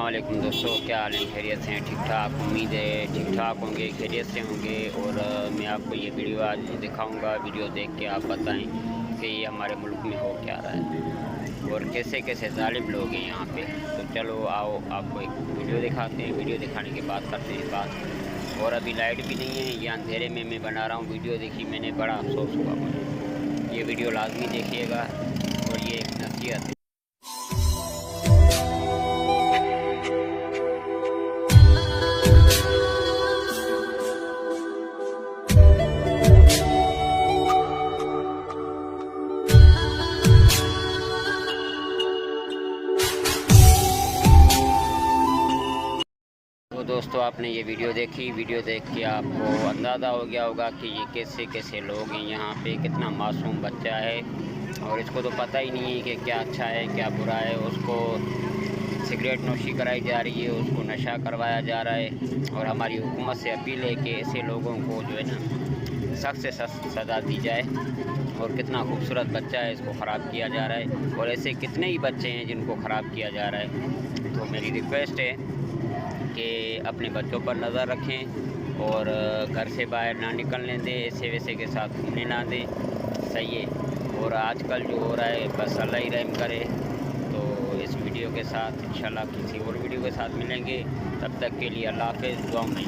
अस्सलाम वालेकुम दोस्तों, क्या हाल है? खैरियत से हैं? ठीक ठाक, उम्मीद है ठीक ठाक होंगे, खैरियत से होंगे। और मैं आपको ये वीडियो आज दिखाऊंगा। वीडियो देख के आप बताएं कि ये हमारे मुल्क में हो क्या रहा है और कैसे कैसे जालिम लोग हैं यहाँ पे। तो चलो आओ आपको एक वीडियो दिखाते हैं। वीडियो दिखाने के बाद करते हैं बात। और अभी लाइट भी नहीं है, ये अंधेरे में मैं बना रहा हूँ वीडियो। देखी मैंने, बड़ा अफसोस हुआ मुझे। ये वीडियो लाजमी देखिएगा और ये एक नसीहत है। तो दोस्तों, आपने ये वीडियो देखी। वीडियो देख के आपको अंदाज़ा हो गया होगा कि ये कैसे कैसे लोग हैं यहाँ पे। कितना मासूम बच्चा है और इसको तो पता ही नहीं है कि क्या अच्छा है क्या बुरा है। उसको सिगरेट नोशी कराई जा रही है, उसको नशा करवाया जा रहा है। और हमारी हुकूमत से अपील है कि ऐसे लोगों को जो है ना सख्त से सख्त सज़ा दी जाए। और कितना खूबसूरत बच्चा है, इसको ख़राब किया जा रहा है। और ऐसे कितने ही बच्चे हैं जिनको ख़राब किया जा रहा है। तो मेरी रिक्वेस्ट है कि अपने बच्चों पर नज़र रखें और घर से बाहर ना निकलने दें, ऐसे वैसे के साथ घूमने ना दें। सही है। और आजकल जो हो रहा है, बस अल्लाह ही रहम करे। तो इस वीडियो के साथ इंशाल्लाह किसी और वीडियो के साथ मिलेंगे। तब तक के लिए अल्लाह हाफ़िज़। दुआ में